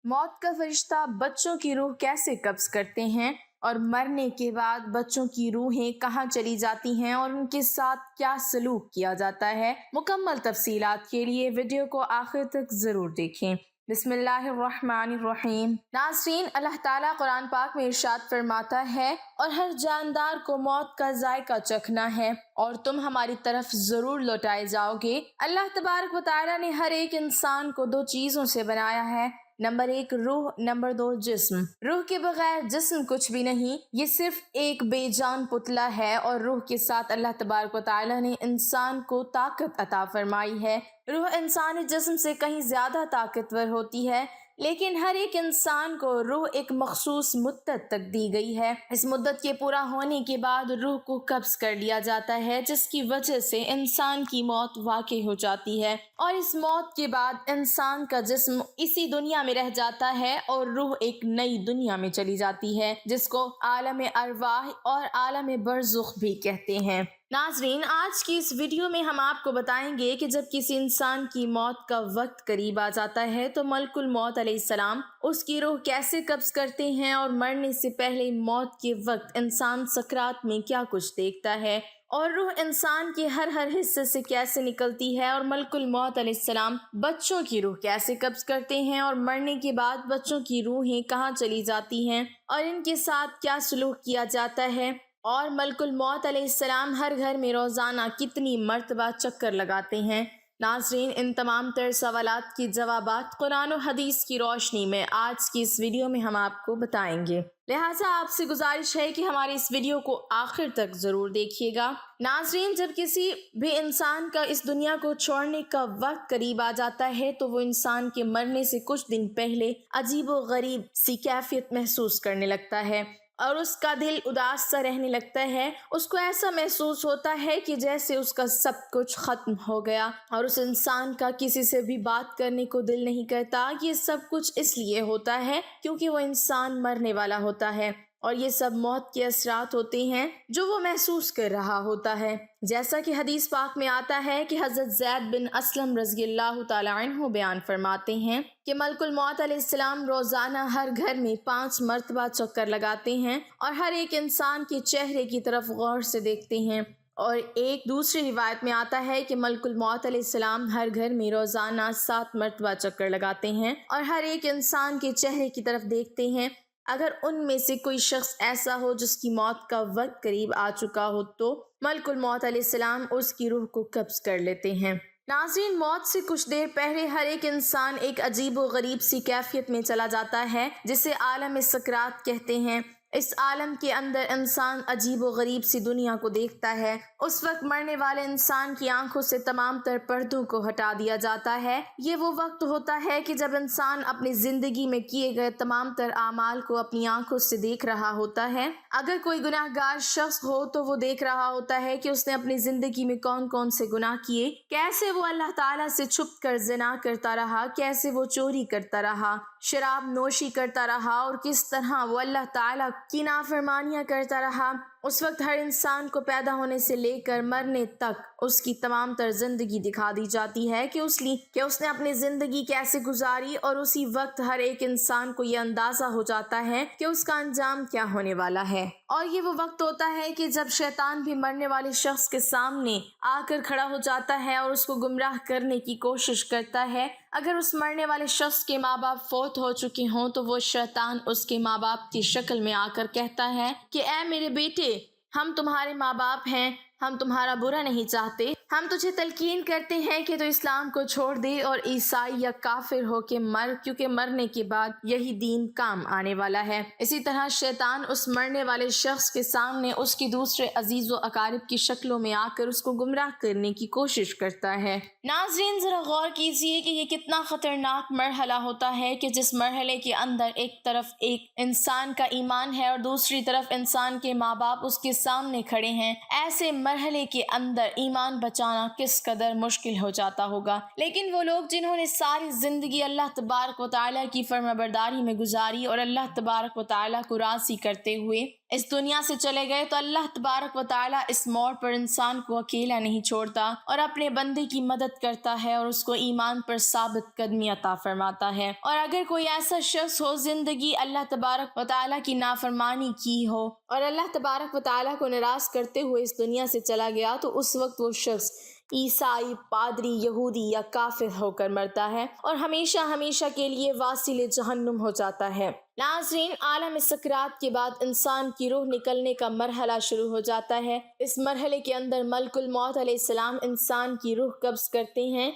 موت کا فرشتہ بچوں کی روح کیسے قبض کرتے ہیں اور مرنے کے بعد بچوں کی روحیں کہاں چلی جاتی ہیں اور ان کے ساتھ کیا سلوک کیا جاتا ہے، مکمل تفصیلات کے لیے ویڈیو کو آخر تک ضرور دیکھیں۔ بسم اللہ الرحمن الرحیم۔ ناظرین، اللہ تعالیٰ قرآن پاک میں ارشاد فرماتا ہے، اور ہر جاندار کو موت کا ذائقہ چکھنا ہے اور تم ہماری طرف ضرور لوٹائے جاؤ گے۔ اللہ تبارک و تعالیٰ نے ہر ایک انسان کو دو چیزوں سے بنایا ہے، نمبر 1 روح، نمبر 2 جسم۔ روح کے بغیر جسم کچھ بھی نہیں، یہ صرف ایک بے جان پتلا ہے، اور روح کے ساتھ اللہ تبارک و تعالیٰ نے انسان کو طاقت عطا فرمائی ہے۔ روح انسانی جسم سے کہیں زیادہ طاقتور ہوتی ہے، لیکن ہر ایک انسان کو روح ایک مخصوص مدت تک دی گئی ہے۔ اس مدت کے پورا ہونے کے بعد روح کو قبض کر لیا جاتا ہے، جس کی وجہ سے انسان کی موت واقع ہو جاتی ہے، اور اس موت کے بعد انسان کا جسم اسی دنیا میں رہ جاتا ہے اور روح ایک نئی دنیا میں چلی جاتی ہے، جس کو عالم ارواح اور عالم برزخ بھی کہتے ہیں۔ ناظرین، آج کی اس ویڈیو میں ہم آپ کو بتائیں گے کہ جب کسی انسان کی موت کا وقت قریب آ جاتا ہے تو ملک الموت علیہ السلام اس کی روح کیسے قبض کرتے ہیں، اور مرنے سے پہلے موت کے وقت انسان سکرات میں کیا کچھ دیکھتا ہے، اور روح انسان کے ہر حصے سے کیسے نکلتی ہے، اور ملک الموت علیہ السلام بچوں کی روح کیسے قبض کرتے ہیں، اور مرنے کے بعد بچوں کی روحیں کہاں چلی جاتی ہیں اور ان کے ساتھ کیا سلوک کیا جاتا ہے، اور ملک الموت علیہ السلام ہر گھر میں روزانہ کتنی مرتبہ چکر لگاتے ہیں۔ ناظرین، ان تمام تر سوالات کے جوابات قرآن و حدیث کی روشنی میں آج کی اس ویڈیو میں ہم آپ کو بتائیں گے، لہٰذا آپ سے گزارش ہے کہ ہماری اس ویڈیو کو آخر تک ضرور دیکھیے گا۔ ناظرین، جب کسی بھی انسان کا اس دنیا کو چھوڑنے کا وقت قریب آ جاتا ہے تو وہ انسان کے مرنے سے کچھ دن پہلے عجیب و غریب سی کیفیت محسوس کرنے لگتا ہے، اور اس کا دل اداس سا رہنے لگتا ہے۔ اس کو ایسا محسوس ہوتا ہے کہ جیسے اس کا سب کچھ ختم ہو گیا، اور اس انسان کا کسی سے بھی بات کرنے کو دل نہیں کرتا۔ یہ سب کچھ اس لیے ہوتا ہے کیونکہ وہ انسان مرنے والا ہوتا ہے، اور یہ سب موت کے اثرات ہوتے ہیں جو وہ محسوس کر رہا ہوتا ہے۔ جیسا کہ حدیث پاک میں آتا ہے کہ حضرت زید بن اسلم رضی اللہ تعالی عنہ بیان فرماتے ہیں کہ ملک الموت علیہ السلام روزانہ ہر گھر میں 5 مرتبہ چکر لگاتے ہیں اور ہر ایک انسان کے چہرے کی طرف غور سے دیکھتے ہیں، اور ایک دوسری روایت میں آتا ہے کہ ملک الموت علیہ السلام ہر گھر میں روزانہ 7 مرتبہ چکر لگاتے ہیں اور ہر ایک انسان کے چہرے کی طرف دیکھتے ہیں۔ اگر ان میں سے کوئی شخص ایسا ہو جس کی موت کا وقت قریب آ چکا ہو تو ملک الموت علیہ السلام اس کی روح کو قبض کر لیتے ہیں۔ ناظرین، موت سے کچھ دیر پہلے ہر ایک انسان ایک عجیب و غریب سی کیفیت میں چلا جاتا ہے، جسے عالم سکرات کہتے ہیں۔ اس عالم کے اندر انسان عجیب و غریب سی دنیا کو دیکھتا ہے۔ اس وقت مرنے والے انسان کی آنکھوں سے تمام تر پردوں کو ہٹا دیا جاتا ہے۔ یہ وہ وقت ہوتا ہے کہ جب انسان اپنی زندگی میں کیے گئے تمام تر اعمال کو اپنی آنکھوں سے دیکھ رہا ہوتا ہے۔ اگر کوئی گناہ گار شخص ہو تو وہ دیکھ رہا ہوتا ہے کہ اس نے اپنی زندگی میں کون کون سے گناہ کیے، کیسے وہ اللہ تعالیٰ سے چھپ کر زنا کرتا رہا، کیسے وہ چوری کرتا رہا، شراب نوشی کرتا رہا، اور کس طرح وہ اللہ تعالیٰ کی نافرمانیاں کرتا رہا۔ اس وقت ہر انسان کو پیدا ہونے سے لے کر مرنے تک اس کی تمام تر زندگی دکھا دی جاتی ہے کہ اس نے اپنی زندگی کیسے گزاری، اور اسی وقت ہر ایک انسان کو یہ اندازہ ہو جاتا ہے کہ اس کا انجام کیا ہونے والا ہے۔ اور یہ وہ وقت ہوتا ہے کہ جب شیطان بھی مرنے والے شخص کے سامنے آ کر کھڑا ہو جاتا ہے اور اس کو گمراہ کرنے کی کوشش کرتا ہے۔ اگر اس مرنے والے شخص کے ماں باپ فوت ہو چکے ہوں تو وہ شیطان اس کے ماں باپ کی شکل میں آ کر کہتا ہے کہ اے میرے بیٹے، ہم تمہارے ماں باپ ہیں، ہم تمہارا برا نہیں چاہتے، ہم تجھے تلقین کرتے ہیں کہ تو اسلام کو چھوڑ دے اور عیسائی یا کافر ہو کے مر، کیونکہ مرنے کے بعد یہی دین کام آنے والا ہے۔ اسی طرح شیطان اس مرنے والے شخص کے سامنے اس کی دوسرے عزیز و اقارب کی شکلوں میں آ کر اس کو گمراہ کرنے کی کوشش کرتا ہے۔ ناظرین، ذرا غور کیجئے کہ یہ کتنا خطرناک مرحلہ ہوتا ہے کہ جس مرحلے کے اندر ایک طرف ایک انسان کا ایمان ہے اور دوسری طرف انسان کے ماں باپ اس کے سامنے کھڑے ہیں۔ ایسے مرحلے کے اندر ایمان بچانا کس قدر مشکل ہو جاتا ہوگا، لیکن وہ لوگ جنہوں نے ساری زندگی اللہ تبارک و تعالیٰ کی فرمانبرداری میں گزاری اور اللہ تبارک و تعالیٰ کو راضی کرتے ہوئے इस दुनिया से चले गए तो अल्लाह तबारक व ताला इस मोड़ पर इंसान को अकेला नहीं छोड़ता और अपने बंदे की मदद करता है और उसको ईमान पर साबित कदमी अता फरमाता है। और अगर कोई ऐसा शख्स हो जिंदगी अल्लाह तबारक व ताला की नाफरमानी की हो और अल्लाह तबारक व ताला को नाराज करते हुए इस दुनिया से चला गया, तो उस वक्त वो शख्स ईसाई, पादरी, यहूदी या काफिर होकर मरता है और हमेशा हमेशा के लिए वासिल जहन्नुम हो जाता है। नाज़रीन, आलम सकरात के बाद इंसान की रूह निकलने का मरहला शुरू हो जाता है। इस मरहले के अंदर मलकुल मौत अलैहिस्सलाम इंसान की रूह कब्ज़ करते हैं।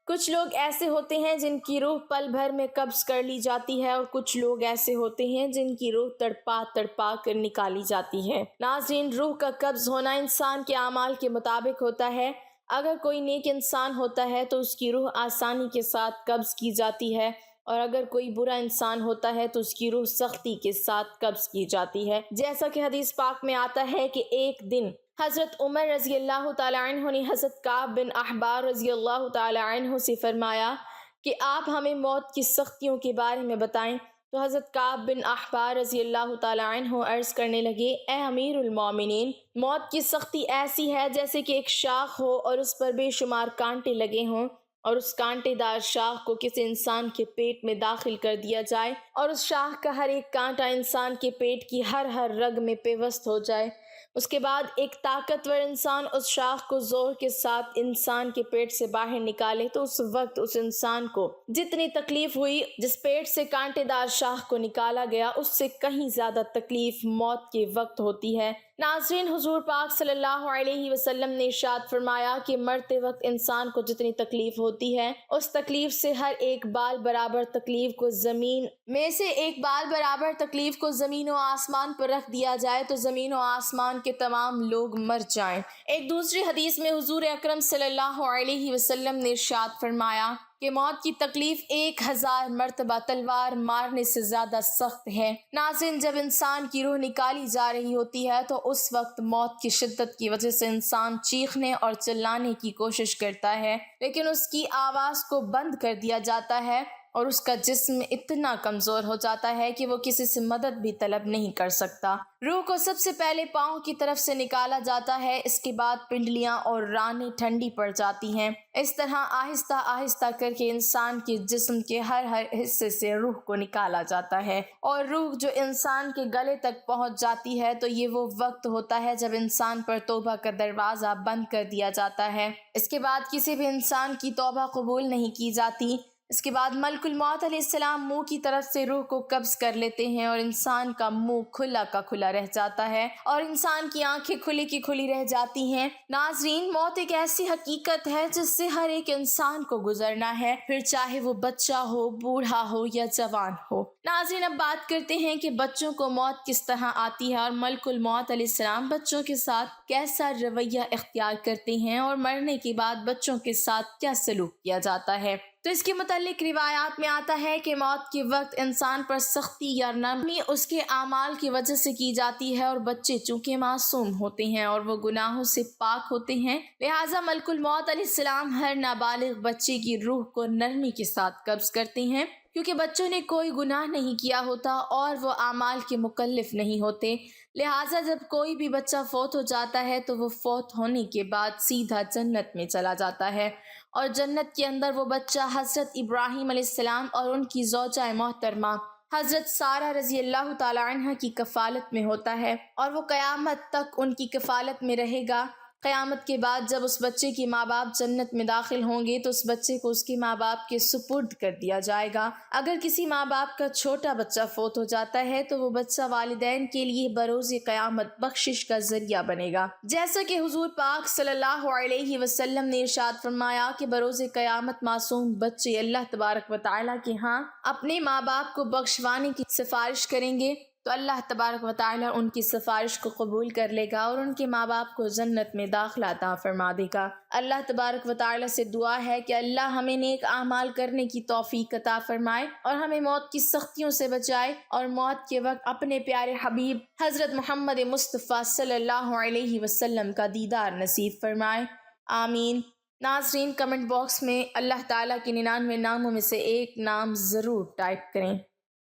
कुछ लोग ऐसे होते हैं जिनकी रूह पल भर में कब्ज़ कर ली जाती है और कुछ लोग ऐसे होते हैं जिनकी रूह तड़पा तड़पा कर निकाली जाती है। नाज़रीन, रूह का कब्ज़ होना इंसान के आमाल के मुताबिक होता है। अगर कोई नेक इंसान होता है तो उसकी रूह आसानी के साथ कब्ज़ की जाती है और अगर कोई बुरा इंसान होता है तो उसकी रूह सख्ती के साथ कब्ज़ की जाती है। जैसा कि हदीस पाक में आता है कि एक दिन हज़रत उमर रज़ी अल्लाह तआला अन्हु ने हज़रत काब बिन अहबार रज़ी अल्लाह तआला अन्हु से फरमाया कि आप हमें मौत की सख्तियों के बारे में बताएं। तो हज़रत काब बिन अहबार रज़ी अल्लाह तआला अन्हु अर्ज़ करने लगे, ए अमीरुल मोमिनीन, मौत की सख्ती ऐसी है जैसे कि एक शाख हो और उस पर बेशुमार कांटे लगे हों और उस कांटेदार शाख को किसी इंसान के पेट में दाखिल कर दिया जाए और उस शाख का हर एक कांटा इंसान के पेट की हर रग में पेवस्त हो जाए। उसके बाद एक ताकतवर इंसान उस शाख को जोर के साथ इंसान के पेट से बाहर निकाले तो उस वक्त उस इंसान को जितनी तकलीफ हुई जिस पेट से कांटेदार शाख को निकाला गया, उससे कहीं ज्यादा तकलीफ मौत के वक्त होती है। नाज़रीन, हुजूर पाक सल्लल्लाहु अलैहि वसल्लम ने इरशाद फरमाया कि मरते वक्त इंसान को जितनी तकलीफ होती है उस तकलीफ से हर एक बाल बराबर तकलीफ को ज़मीन में से एक बाल बराबर तकलीफ को ज़मीन और आसमान पर रख दिया जाए तो ज़मीन और आसमान के तमाम लोग मर जाएं। एक दूसरी हदीस में हुजूर अकरम सल्लल्लाहु अलैहि वसल्लम ने इरशाद फरमाया कि मौत की तकलीफ 1000 मर्तबा तलवार मारने से ज्यादा सख्त है। नाज़रीन, जब इंसान की रूह निकाली जा रही होती है तो उस वक्त मौत की शिद्दत की वजह से इंसान चीखने और चिल्लाने की कोशिश करता है, लेकिन उसकी आवाज़ को बंद कर दिया जाता है और उसका जिस्म इतना कमज़ोर हो जाता है कि वो किसी से मदद भी तलब नहीं कर सकता। रूह को सबसे पहले पाँव की तरफ से निकाला जाता है, इसके बाद पिंडलियाँ और रानें ठंडी पड़ जाती हैं। इस तरह आहिस्ता आहिस्ता करके इंसान के जिस्म के हर हिस्से से रूह को निकाला जाता है और रूह जो इंसान के गले तक पहुंच जाती है तो ये वो वक्त होता है जब इंसान पर तौबा का दरवाज़ा बंद कर दिया जाता है। इसके बाद किसी भी इंसान की तौबा कबूल नहीं की जाती। इसके बाद मलकुल मौत अलैहिस्सलाम मुंह की तरफ से रूह को कब्ज कर लेते हैं और इंसान का मुंह खुला का खुला रह जाता है और इंसान की आंखें खुली की खुली रह जाती हैं। नाजरीन, मौत एक ऐसी हकीकत है जिससे हर एक इंसान को गुजरना है, फिर चाहे वो बच्चा हो, बूढ़ा हो या जवान हो। नाजरीन, अब बात करते हैं कि बच्चों को मौत किस तरह आती है और मलकुल मौत अलैहिस्सलाम बच्चों के साथ कैसा रवैया इख्तियार करते हैं और मरने के बाद बच्चों के साथ क्या सलूक किया जाता है। तो इसके मुतालिक रिवायात में आता है कि मौत के वक्त इंसान पर सख्ती या नरमी उसके आमाल की वजह से की जाती है और बच्चे चूंकि मासूम होते हैं और वो गुनाहों से पाक होते हैं, लिहाजा मलकुल मौत अलैहिस्सलाम हर नाबालिग बच्चे की रूह को नरमी के साथ कब्ज करते हैं, क्योंकि बच्चों ने कोई गुनाह नहीं किया होता और वो आमाल के मुकल्लिफ नहीं होते। लिहाजा जब कोई भी बच्चा फौत हो जाता है तो वो फौत होने के बाद सीधा जन्नत में चला जाता है और जन्नत के अंदर वो बच्चा हज़रत इब्राहीम अलैहिस्सलाम और उनकी ज़ौजा मोहतरमा हज़रत सारा रज़ी अल्लाह ताला अन्हा की कफ़ालत में होता है और वो क़यामत तक उनकी कफ़ालत में रहेगा। क़यामत के बाद जब उस बच्चे की माँ बाप जन्नत में दाखिल होंगे तो उस बच्चे को उसके माँ बाप के सुपुर्द कर दिया जाएगा। अगर किसी माँ बाप का छोटा बच्चा फौत हो जाता है तो वो बच्चा वालिदैन के लिए बरोज़े क़यामत बख्शिश का ज़रिया बनेगा। जैसा कि हुज़ूर पाक सल्लल्लाहु अलैहि वसल्लम ने इरशाद फरमाया कि बरोज़े क़यामत मासूम बच्चे अल्लाह तबारक व तआला के यहाँ अपने माँ बाप को बख्शवाने की सिफारिश करेंगे तो अल्लाह तबारक व तआला उनकी सिफारिश को कबूल कर लेगा और उनके माँ बाप को जन्नत में दाखिला अता फरमा देगा। अल्लाह तबारक व तआला से दुआ है कि अल्लाह हमें नेक आमाल करने की तौफीक अता फरमाए और हमें मौत की सख्तियों से बचाए और मौत के वक्त अपने प्यारे हबीब हज़रत मोहम्मद मुस्तफ़ा सल्लल्लाहु अलैहि वसल्लम का दीदार नसीब फरमाए। आमीन। नाज़रीन, कमेंट बॉक्स में अल्लाह ताला के 99 नामों में से एक नाम ज़रूर टाइप करें।